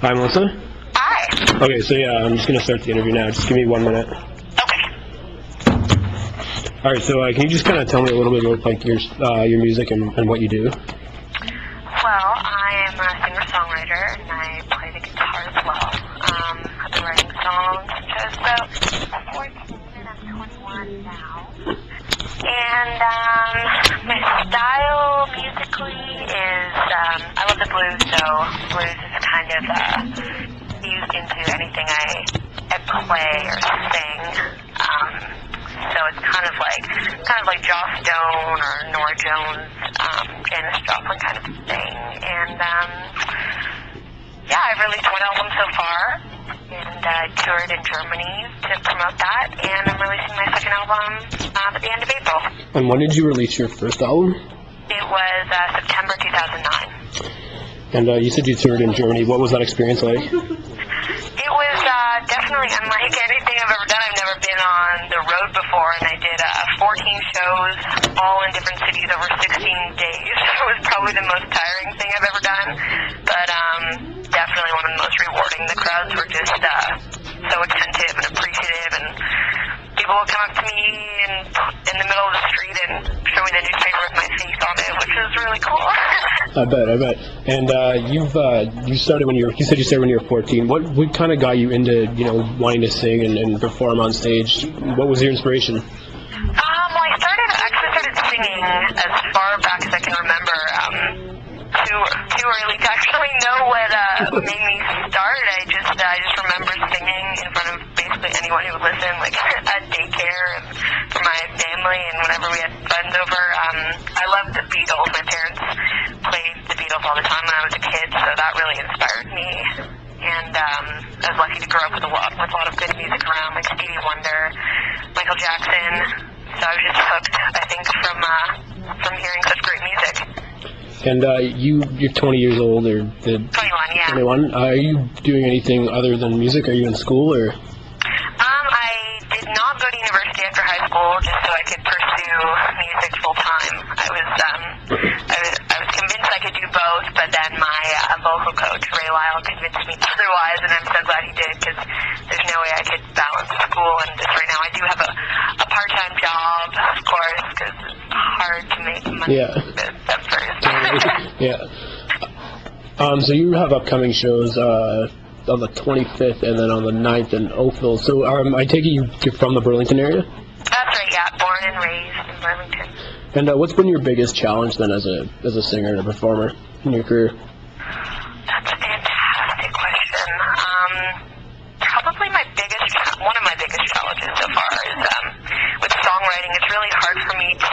Hi, Melissa. Hi. Okay, so yeah, I'm just going to start the interview now. Just give me 1 minute. Okay. All right, so can you just kind of tell me a little bit about like your music and what you do? Well, I am a singer-songwriter, and I play the guitar as well. I've been writing songs since I was about 14, and I'm 21 now. And my style musically is, I love the blues, so blues is kind of used into anything I play or sing. So it's kind of like Joss Stone or Norah Jones, Janis Joplin kind of thing. And yeah, I've released one album so far, and toured in Germany to promote that. And I'm releasing my second album at the end of April. And when did you release your first album? It was September 2009. And you said you toured in Germany. What was that experience like? It was definitely unlike anything I've ever done. I've never been on the road before, and I did 14 shows, all in different cities over 16 days. It was probably the most tiring thing I've ever done, but definitely one of the most rewarding. The crowds were just so attentive and appreciative, and people would come up to me in the middle of the street and show me the newspaper with my face on it, which was really cool. I bet. And you started you said you started when you were 14. What kind of got you into wanting to sing and perform on stage? What was your inspiration? Well, I actually started singing as far back as I can remember. Too early to actually know what made me start. I just remember singing in front of basically anyone who would listen, like at daycare and for my family, and whenever we had friends over. I loved the Beatles. My parents played the Beatles all the time when I was a kid, so that really inspired me. And I was lucky to grow up with a lot of good music around, like Stevie Wonder, Michael Jackson. So I was just hooked, I think, from hearing such great music. And you're 20 years old, or 21, yeah. 21. Are you doing anything other than music? Are you in school, or? I did not go to university after high school just so I could pursue music full time. I was convinced I could do both, but then my vocal coach, Ray Lyle, convinced me otherwise, and I'm so glad he did, because there's no way I could balance school and this right now. I do have a part-time job, of course, because it's hard to make money at first. Yeah. So you have upcoming shows on the 25th and then on the 9th in Oakville. So I take it you're from the Burlington area? That's right, yeah. Born and raised in Burlington. And what's been your biggest challenge then as a singer and a performer in your career? That's a fantastic question. Probably one of my biggest challenges so far is with songwriting. It's really hard for me to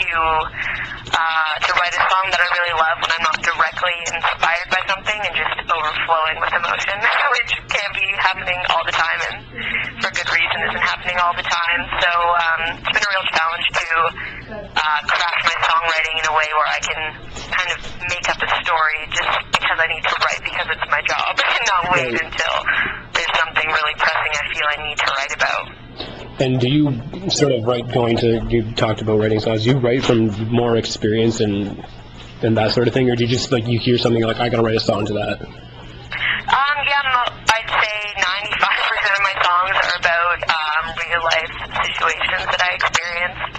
write a song that I really love when I'm not directly inspired by something and just overflowing with emotion, which can be happening all the time, and for good reason isn't happening all the time. So it's been a real challenge to craft my songwriting in a way where I can kind of make up a story just because I need to write because it's my job, and not wait until there's something really pressing I feel I need to write about. And do you sort of you talked about writing songs, do you write from more experience and that sort of thing, or do you just you hear something like, I gotta write a song to that? Yeah, I'd say 95% of my songs are about real life situations that I experienced,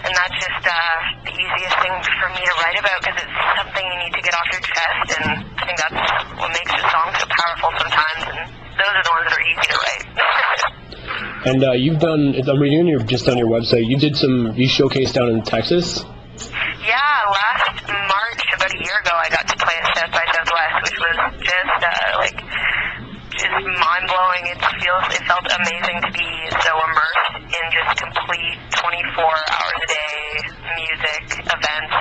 and that's just the easiest thing for me to write about, because it's something you need to get off your chest, and I think that's what makes a song so powerful sometimes, and those are the ones that are easy to write. And I'm reading just on your website, you showcased down in Texas? Yeah, last March, about a year ago, I got to play at South by Southwest, which was just mind-blowing. It felt amazing to be so immersed in just complete 24 hours a day music, events,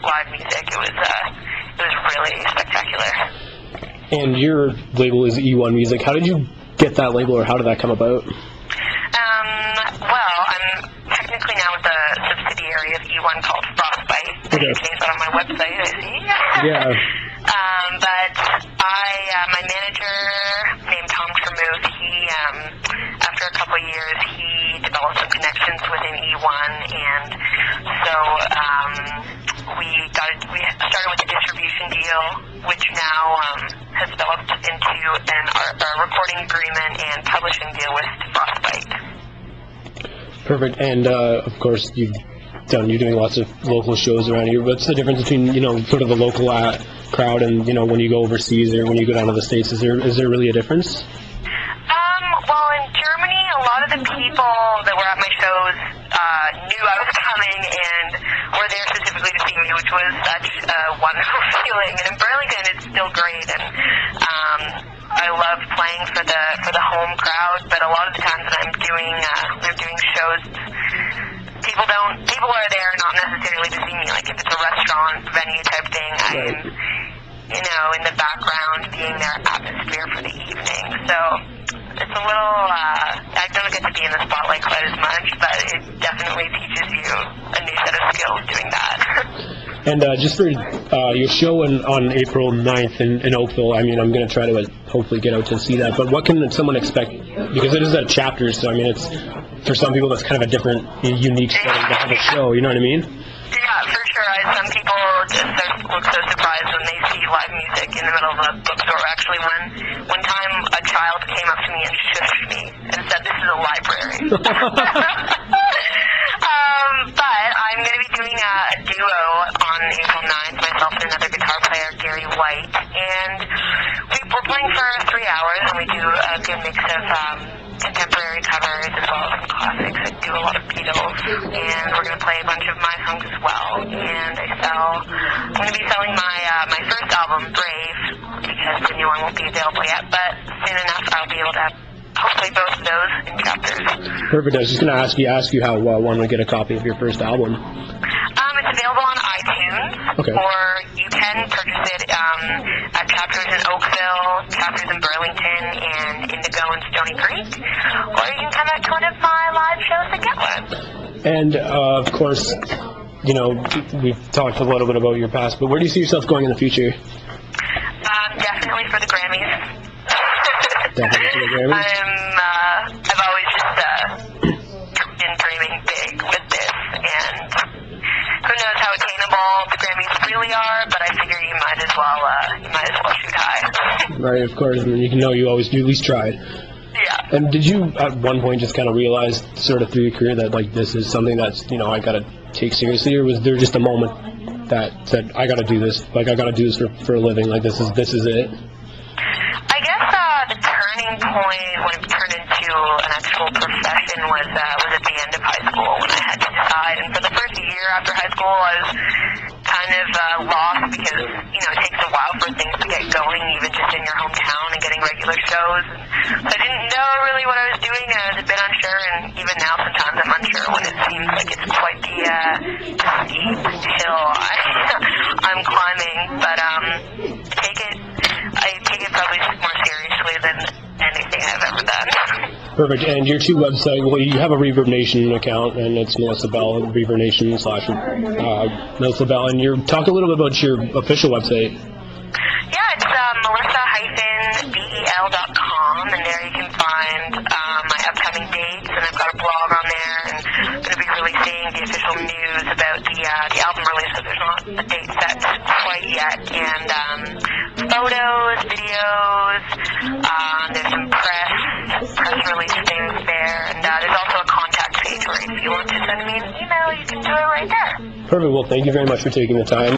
live music. It was really spectacular. And your label is E1 Music. How did you get that label, or how did that come about? Well, I'm technically now with a subsidiary of E1 called Frostbite. Okay. You can change that on my website, I see. Yeah. But my manager, named Tom Tremuth, after a couple of years, he developed some connections within E1, and so we started with a distribution deal, which now has developed into a recording agreement and publishing deal with Frostbite. Perfect. And of course, you're doing lots of local shows around here. What's the difference between sort of the local crowd and when you go overseas or when you go down to the States? Is there really a difference? Well, in Germany, a lot of the people that were at my shows knew I was coming and were there specifically to see me, which was such a wonderful feeling. And in Burlington, it's still great, and I love playing for the home crowd. But a lot of the times that I'm doing shows, people are there not necessarily to see me. Like if it's a restaurant venue type thing, I'm in the background, being their atmosphere for the evening. So it's a little, I don't get to be in the spotlight quite as much, but it definitely teaches you a new set of skills doing that. And just for your show on April 9th in Oakville, I mean, I'm going to try to hopefully get out to see that, but what can someone expect? Because it is at Chapters, so I mean, it's, for some people, that's kind of a different, unique setting to have a show, you know what I mean? Yeah, for sure. Some people just look so surprised when they see live music in the middle of a bookstore. Actually, one time a child came up to me and shushed me and said, "This is a library." But I'm going to be doing a duo on April 9th, myself and another guitar player, Gary White. And we're playing for 3 hours, and we do a good mix of contemporary covers as well as some classics. I do a lot of Beatles, and we're going to play a bunch of my songs as well. And I'm going to be selling my first album, Brave, because the new one won't be available yet, but soon enough I'll be able to have hopefully both of those in Chapters. Perfect. I was just going to ask you how one would get a copy of your first album. It's available on iTunes, okay, or you can purchase it at Chapters in Oakville, Chapters in Burlington, and Indigo and Stony Creek, or you can come out to one of my live shows and get one. And of course, we've talked a little bit about your past, but where do you see yourself going in the future? Definitely for the Grammys. Definitely for the Grammys? I've always just been dreaming big with this, and who knows how attainable the Grammys really are, but I figure you might as well shoot high. Right, of course, and you always do at least try. Yeah. And did you at one point just kind of realize sort of through your career that like this is something that's I gotta take seriously, or was there just a moment that said I gotta do this, like I gotta do this for a living, like this is it? I guess the turning point when it turned into an actual profession was at the end of high school when I had to decide. And for the first year after high school, I was kind of lost because it takes a while for things to get going, even just in your hometown and getting regular shows. So I didn't know really what I was doing, and I was a bit unsure. And even now, sometimes I'm unsure when it seems like it's quite the steep hill I'm climbing. But I take it probably more seriously than anything I've ever done. Perfect. And your two websites, well, you have a Reverb Nation account, and it's Melissa Bell, Reverb Nation / Melissa Bell. And talk a little bit about your official website. Yeah, it's melissa-bel.com, and there you can find my upcoming dates, and I've got a blog on there, and I'm going to be releasing the official news about the album release, so there's not a date set quite yet, and photos, videos, there's some press release things there, and there's also a contact page where if you want to send me an email, you can do it right there. Perfect. Well, thank you very much for taking the time.